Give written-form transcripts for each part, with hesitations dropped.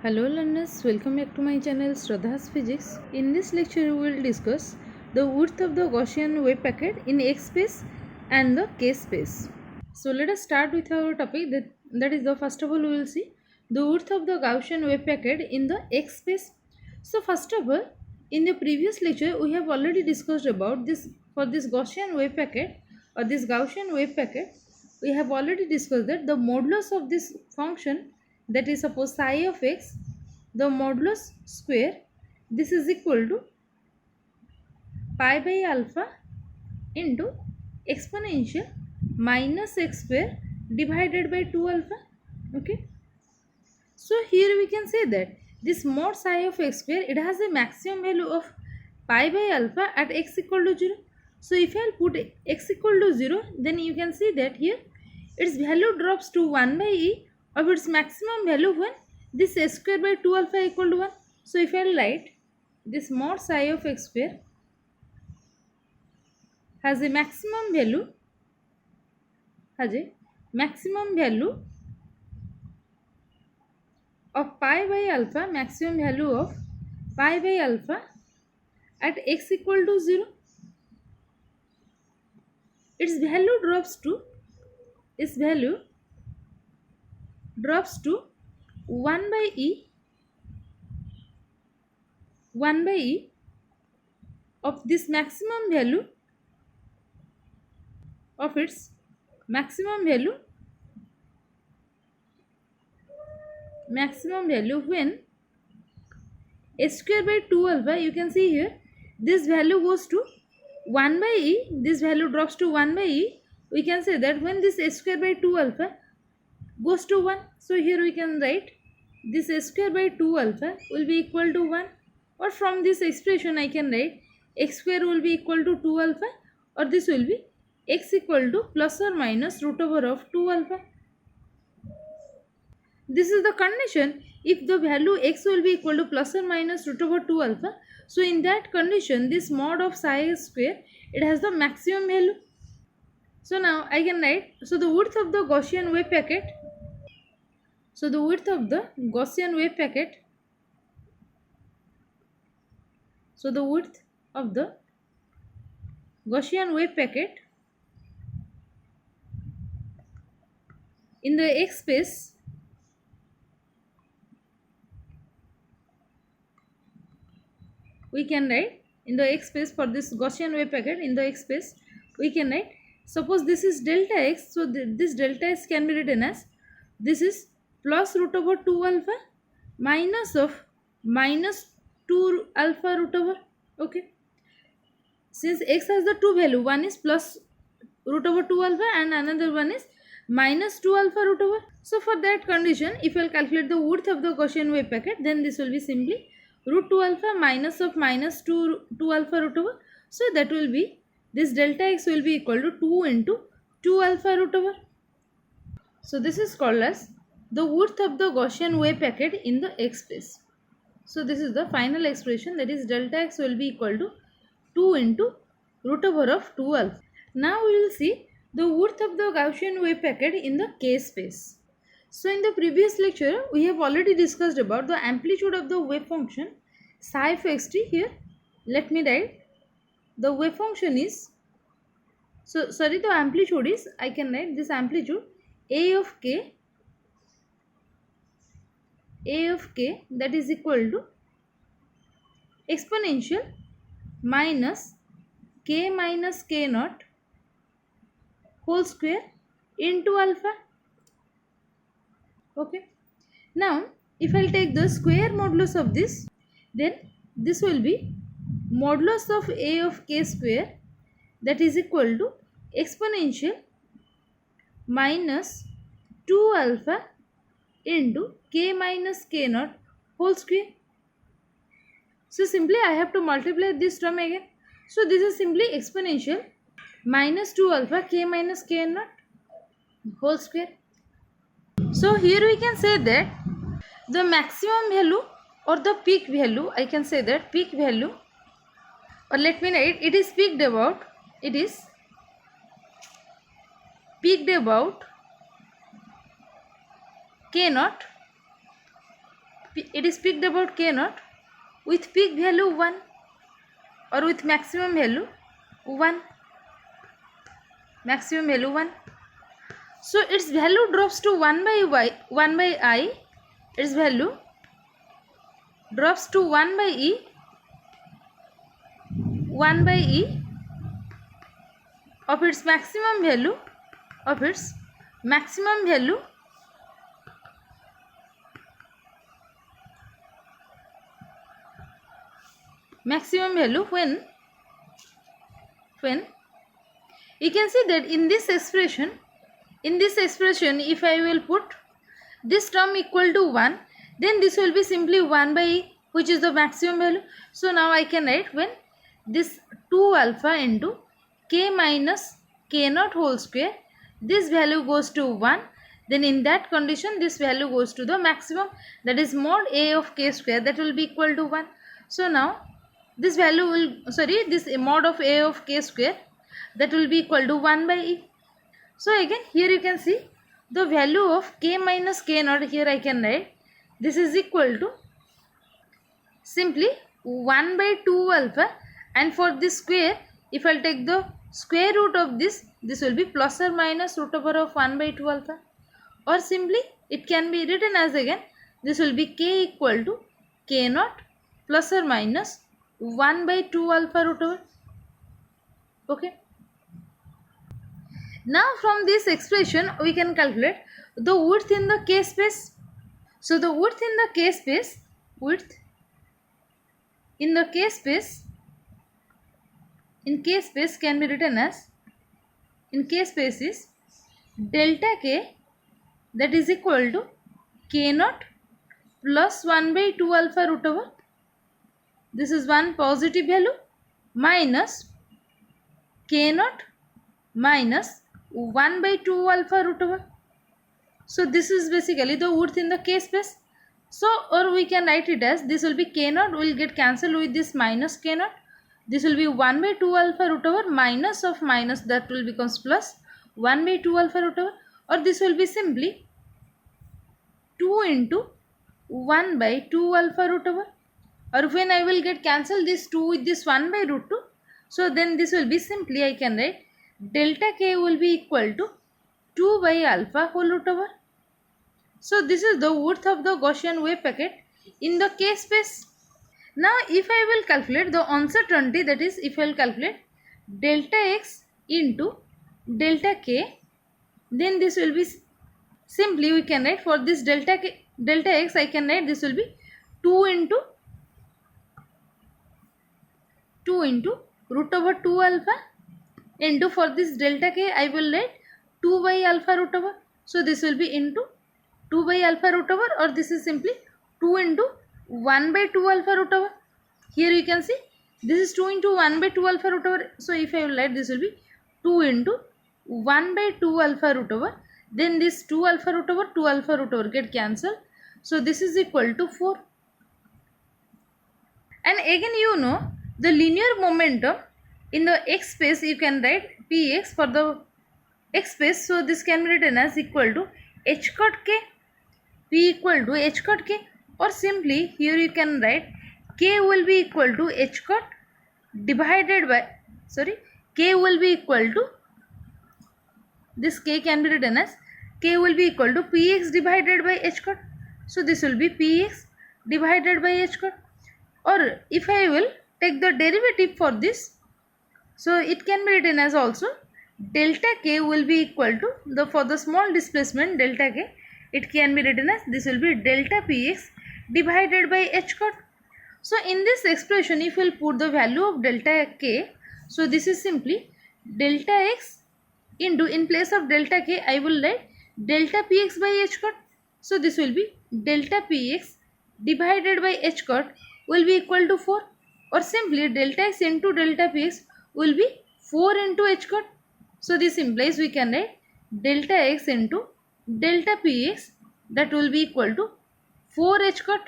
Hello learners, welcome back to my channel Shraddha's Physics. In this lecture we will discuss the width of the Gaussian wave packet in X space and the K space. So let us start with our topic that is the first of all we will see the width of the Gaussian wave packet in the X space. So first of all, in the previous lecture we have already discussed about this for this Gaussian wave packet or this Gaussian wave packet. We have already discussed that the modulus of this function, that is suppose psi of x, the modulus square, this is equal to pi by alpha into exponential minus x square divided by 2 alpha. Okay, so here we can say that this mod psi of x square, it has a maximum value of pi by alpha at x equal to 0. So if I put x equal to 0, then you can see that here its value drops to 1 by e of its maximum value when this s square by 2 alpha equal to 1. So if I write this mod psi of x square has a maximum value of pi by alpha, maximum value of pi by alpha at x equal to 0. Its value drops to 1 by e of this maximum value of its maximum value when s square by 2 alpha, you can see here this value goes to 1 by e, this value drops to 1 by e. We can say that when this s square by 2 alpha goes to 1, so here we can write this s square by 2 alpha will be equal to 1, or from this expression I can write x square will be equal to 2 alpha, or this will be x equal to plus or minus root over of 2 alpha. This is the condition if the value x will be equal to plus or minus root over 2 alpha. So in that condition, this mod of psi square, it has the maximum value. So now I can write, so the width of the Gaussian wave packet, in the X space, we can write in the X space for this Gaussian wave packet in the X space, we can write, suppose this is delta x, so this delta x can be written as this is plus root over 2 alpha minus of minus 2 alpha root over. Okay, since x has the two value, one is plus root over 2 alpha and another one is minus 2 alpha root over. So for that condition, if I will calculate the width of the Gaussian wave packet, then this will be simply root 2 alpha minus of minus 2 alpha root over. So that will be, this delta x will be equal to 2 into 2 alpha root over. So this is called as the width of the Gaussian wave packet in the X space. So this is the final expression, that is delta x will be equal to 2 into root over of 2 alpha. Now we will see the width of the Gaussian wave packet in the K space. So in the previous lecture, we have already discussed about the amplitude of the wave function psi of xt. Here, let me write the wave function is, the amplitude is, I can write this amplitude a of k, that is equal to exponential minus k naught whole square into alpha. Okay, now if I will take the square modulus of this, then this will be modulus of a of k square, that is equal to exponential minus 2 alpha into k minus k naught whole square. So simply I have to multiply this term again. So this is simply exponential minus 2 alpha k minus k naught whole square. So here we can say that the maximum value or the peak value, I can say that peak value, or let me write, it is peaked about k naught it is picked about k naught with peak value 1 or with maximum value 1, maximum value 1. So its value drops to 1 by I, its value drops to 1 by E of its maximum value when you can see that in this expression if I will put this term equal to 1, then this will be simply 1 by E, which is the maximum value. So now I can write when this 2 alpha into k minus k naught whole square, this value goes to 1, then in that condition this value goes to the maximum, that is mod a of k square, that will be equal to 1. So now this value will, this mod of a of k square, that will be equal to 1 by E. So again here you can see the value of k minus k naught, here I can write this is equal to simply 1 by 2 alpha, and for this square if I will take the square root of this will be plus or minus root over of 1 by 2 alpha, or simply it can be written as again this will be k equal to k naught plus or minus 1 by 2 alpha root over. Okay. Now from this expression we can calculate the width in the k space. So the width in the k space can be written as, in k space is delta k, that is equal to k naught plus 1 by 2 alpha root over, this is one positive value, minus k naught minus 1 by 2 alpha root over. So this is basically the width in the k space. So or we can write it as this will be k naught will get cancelled with this minus k naught, this will be 1 by 2 alpha root over minus of minus, that will becomes plus 1 by 2 alpha root over, or this will be simply 2 into 1 by 2 alpha root over, or when I will get cancelled this 2 with this 1 by root 2, so then this will be simply I can write delta k will be equal to 2 by alpha whole root over. So this is the width of the Gaussian wave packet in the k space. Now if I will calculate the uncertainty, that is if I will calculate delta x into delta k, then this will be simply we can write for this delta x I can write this will be 2 into root over 2 alpha into, for this delta k I will write 2 by alpha root over. So this will be into 2 by alpha root over, or this is simply 2 into 1 by 2 alpha root over. Here you can see this is 2 into 1 by 2 alpha root over. So if I will write this will be 2 into 1 by 2 alpha root over, then this 2 alpha root over 2 alpha root over get cancelled. So this is equal to 4. And again you know the linear momentum in the x space, you can write px for the x space. So this can be written as equal to h cot k, p equal to h cot k, or simply here you can write k will be equal to h cot divided by, k will be equal to, this k can be written as k will be equal to px divided by h cot. So this will be px divided by h cot, or if I will take the derivative for this, so it can be written as also delta k will be equal to the, for the small displacement delta k, it can be written as this will be delta px divided by h cot. So in this expression if we will put the value of delta k, so this is simply delta x into, in place of delta k I will write delta px by h cot. So this will be delta px divided by h cot will be equal to 4, or simply delta x into delta px will be 4 into h cot. So this implies we can write delta x into delta px, that will be equal to 4 h cot,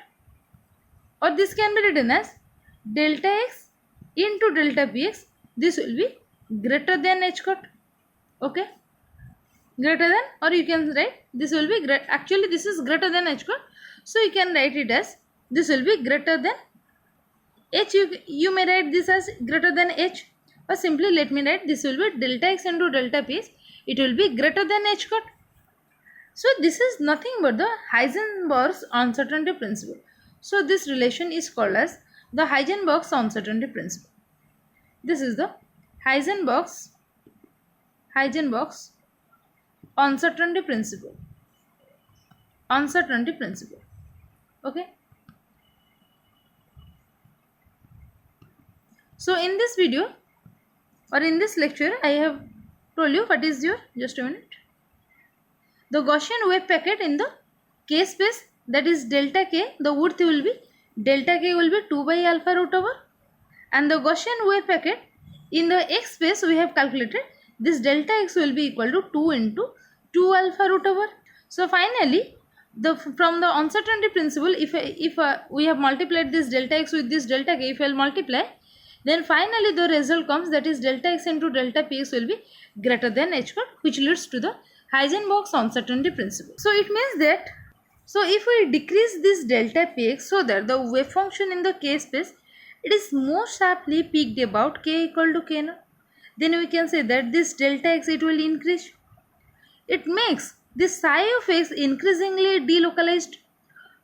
or this can be written as delta x into delta px, this will be greater than h cot. Okay, greater than, or you can write this will be actually this is greater than h cot. So you can write it as this will be greater than h. You may write this as greater than h, or simply let me write this will be delta x into delta p. It will be greater than h cut. So this is nothing but the Heisenberg's uncertainty principle. So this relation is called as the Heisenberg's uncertainty principle. This is the Heisenberg's uncertainty principle. Uncertainty principle. Okay. So in this video or in this lecture, I have told you what is your, just a minute, the Gaussian wave packet in the k space, that is delta k, the width will be delta k will be 2 by alpha root over, and the Gaussian wave packet in the x space we have calculated this delta x will be equal to 2 into 2 alpha root over. So finally from the uncertainty principle, if we have multiplied this delta x with this delta k, if I will multiply, then finally the result comes, that is delta x into delta px will be greater than h cut, which leads to the Heisenberg's uncertainty principle. So it means that, so if we decrease this delta px so that the wave function in the k space, it is more sharply peaked about k equal to k naught, then we can say that this delta x, it will increase. It makes this psi of x increasingly delocalized.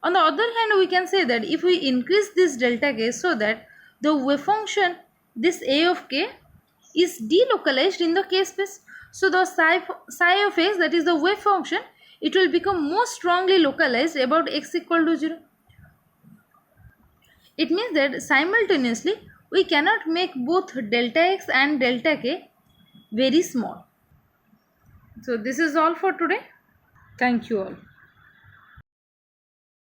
On the other hand, we can say that if we increase this delta k so that the wave function, this a of k, is delocalized in the k space, so the psi of x, that is the wave function, it will become more strongly localized about x equal to 0. It means that simultaneously we cannot make both delta x and delta k very small. So this is all for today. Thank you all.